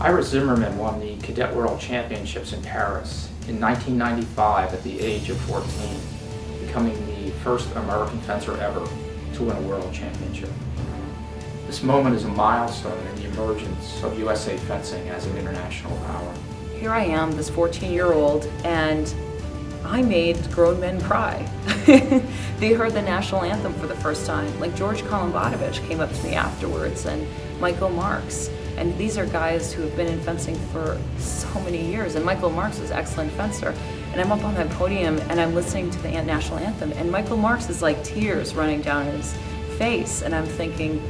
Iris Zimmermann won the Cadet World Championships in Paris in 1995 at the age of 14, becoming the first American fencer ever to win a world championship. This moment is a milestone in the emergence of USA fencing as an international power. Here I am, this 14-year-old, and I made grown men cry. They heard the national anthem for the first time. Like George Kolumbatovich came up to me afterwards, and Michael Marks. And these are guys who have been in fencing for so many years. And Michael Marks is an excellent fencer. And I'm up on that podium and I'm listening to the national anthem. And Michael Marks is like tears running down his face. And I'm thinking,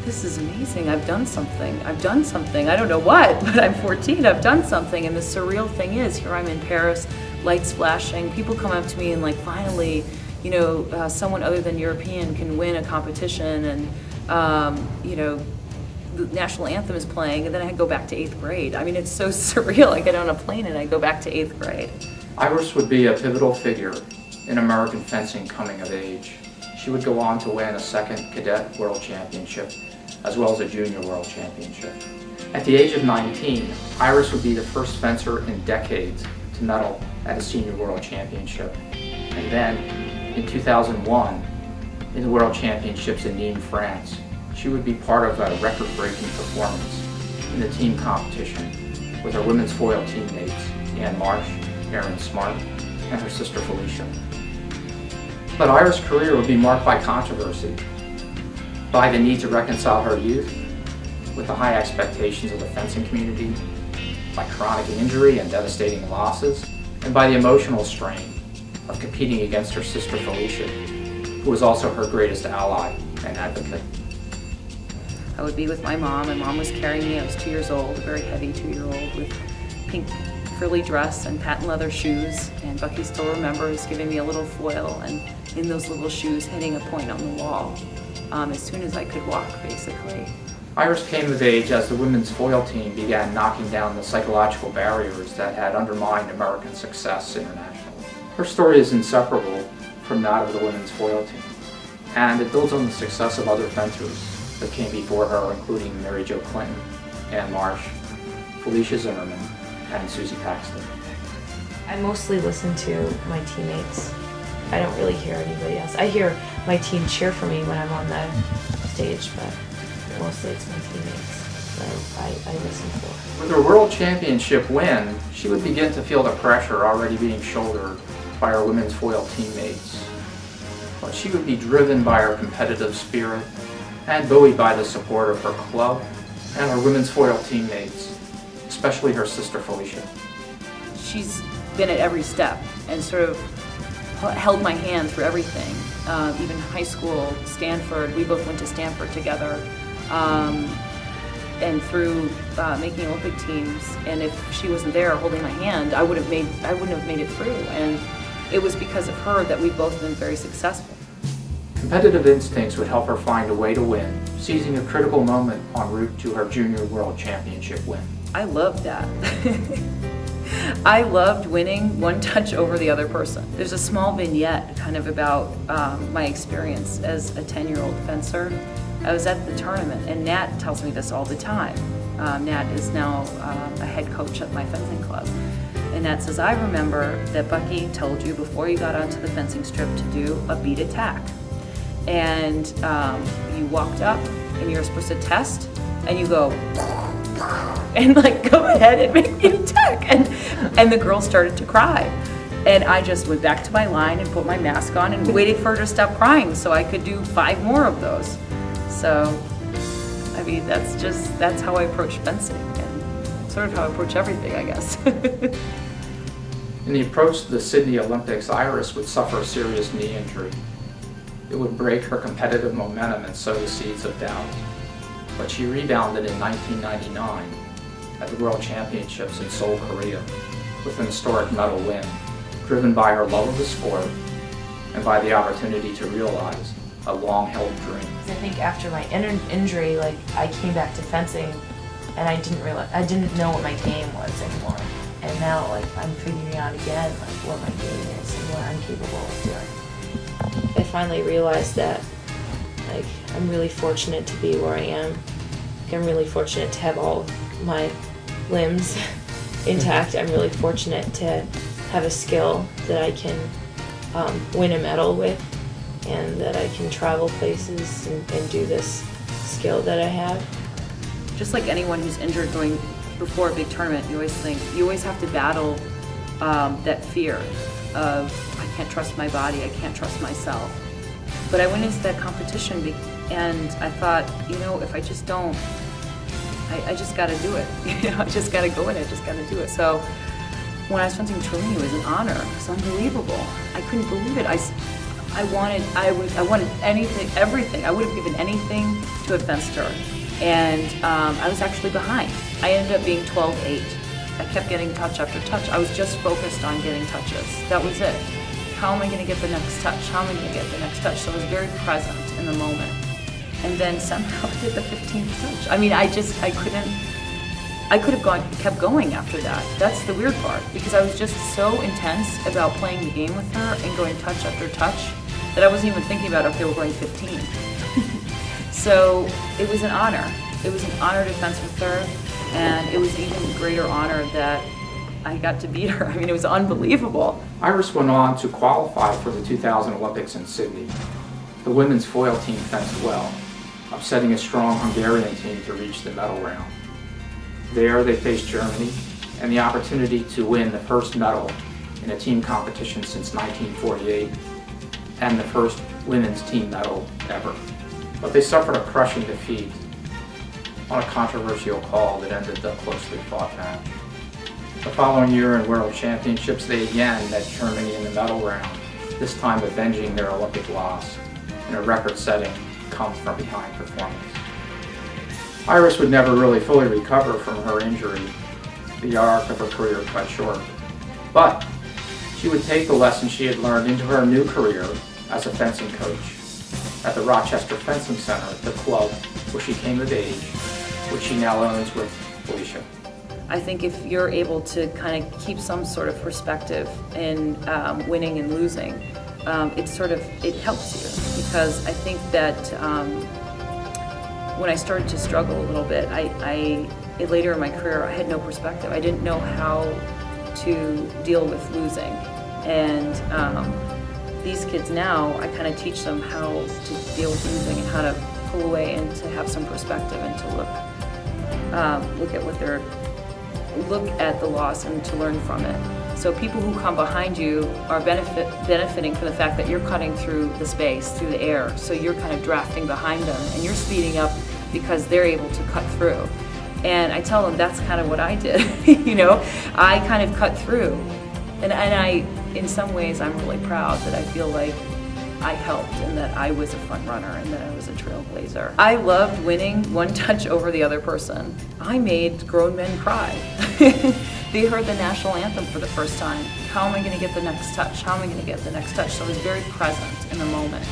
this is amazing. I've done something. I've done something. I don't know what, but I'm 14. I've done something. And the surreal thing is, here I'm in Paris, lights flashing. People come up to me and like, finally, you know, someone other than European can win a competition. And, you know, the national anthem is playing, and then I go back to 8th grade. I mean, it's so surreal. I get on a plane and I go back to 8th grade. Iris would be a pivotal figure in American fencing coming of age. She would go on to win a second Cadet World Championship, as well as a Junior World Championship. At the age of 19, Iris would be the first fencer in decades to medal at a Senior World Championship. And then, in 2001, in the World Championships in Nîmes, France, she would be part of a record-breaking performance in the team competition with her women's foil teammates, Ann Marsh, Erin Smart, and her sister Felicia. But Iris' career would be marked by controversy, by the need to reconcile her youth with the high expectations of the fencing community, by chronic injury and devastating losses, and by the emotional strain of competing against her sister Felicia, who was also her greatest ally and advocate. I would be with my mom. My mom was carrying me. I was 2 years old, a very heavy 2-year-old with pink frilly dress and patent leather shoes. And Buckie still remembers giving me a little foil and in those little shoes hitting a point on the wall as soon as I could walk, basically. Iris came of age as the women's foil team began knocking down the psychological barriers that had undermined American success internationally. Her story is inseparable from that of the women's foil team, and it builds on the success of other fencers that came before her, including Mary Jo Clinton, Ann Marsh, Felicia Zimmermann, and Susie Paxton. I mostly listen to my teammates. I don't really hear anybody else. I hear my team cheer for me when I'm on the stage, but mostly it's my teammates that I listen for. With her World Championship win, she would begin to feel the pressure already being shouldered by her women's foil teammates. But she would be driven by her competitive spirit and buoyed by the support of her club and her women's foil teammates, especially her sister Felicia. She's been at every step and sort of held my hand through everything. Even high school, Stanford, we both went to Stanford together, and through making Olympic teams. And if she wasn't there holding my hand, I wouldn't have made it through. And it was because of her that we've both been very successful. Competitive instincts would help her find a way to win, seizing a critical moment en route to her Junior World Championship win. I loved that. I loved winning one touch over the other person. There's a small vignette kind of about my experience as a 10-year-old fencer. I was at the tournament, and Nat tells me this all the time. Nat is now a head coach at my fencing club. And Nat says, I remember that Buckie told you before you got onto the fencing strip to do a beat attack. And you walked up and you were supposed to test, and you go and like go ahead and make the attack, and the girl started to cry, and I just went back to my line and put my mask on and waited for her to stop crying so I could do 5 more of those. So I mean, that's how I approach fencing, and sort of how I approach everything, I guess. In the approach to the Sydney Olympics, Iris would suffer a serious knee injury. It would break her competitive momentum and sow the seeds of doubt. But she rebounded in 1999 at the World Championships in Seoul, Korea, with an historic medal win, driven by her love of the sport and by the opportunity to realize a long-held dream. I think after my injury, like, I came back to fencing, and I didn't know what my game was anymore. And now, like, I'm figuring out again, like, what my game is and what I'm capable of doing. I finally realized that, like, I'm really fortunate to be where I am. Like, I'm really fortunate to have all my limbs intact. I'm really fortunate to have a skill that I can win a medal with, and that I can travel places and do this skill that I have. Just like anyone who's injured going before a big tournament, you always have to battle that fear of, I can't trust my body, I can't trust myself. But I went into that competition and I thought, if I just don't, I just got to do it. I just got to go in, I just got to do it. So when I was fencing Turini, it was an honor. It was unbelievable. I couldn't believe it. I wanted anything, everything. I would have given anything to have fenced her. And I was actually behind. I ended up being 12-8. I kept getting touch after touch. I was just focused on getting touches. That was it. How am I going to get the next touch? How am I going to get the next touch? So I was very present in the moment. And then somehow I did the 15th touch. I mean, I could have kept going after that. That's the weird part, because I was just so intense about playing the game with her and going touch after touch that I wasn't even thinking about if they were going 15. So it was an honor. It was an honor to fence with her, and it was an even greater honor that I got to beat her. I mean, it was unbelievable. Iris went on to qualify for the 2000 Olympics in Sydney. The women's foil team fenced well, upsetting a strong Hungarian team to reach the medal round. There they faced Germany, and the opportunity to win the first medal in a team competition since 1948, and the first women's team medal ever. But they suffered a crushing defeat on a controversial call that ended the closely fought match. The following year in World Championships, they again met Germany in the medal round, this time avenging their Olympic loss in a record-setting come-from-behind performance. Iris would never really fully recover from her injury. The arc of her career cut short. But she would take the lessons she had learned into her new career as a fencing coach at the Rochester Fencing Center, the club where she came of age, which she now owns with Felicia. I think if you're able to kind of keep some sort of perspective in winning and losing, it helps you, because I think that when I started to struggle a little bit, later in my career, I had no perspective. I didn't know how to deal with losing. And these kids now, I kind of teach them how to deal with losing and how to pull away and to have some perspective and to look at the loss and to learn from it. So people who come behind you are benefiting from the fact that you're cutting through the space, through the air. So you're kind of drafting behind them and you're speeding up because they're able to cut through. And I tell them that's kind of what I did. I kind of cut through. And I, in some ways, I'm really proud that I feel like I helped and that I was a front runner and that I was a trailblazer. I loved winning one touch over the other person. I made grown men cry. They heard the national anthem for the first time. How am I going to get the next touch? How am I going to get the next touch? So I was very present in the moment.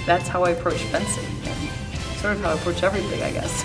That's how I approach fencing, and sort of how I approach everything, I guess.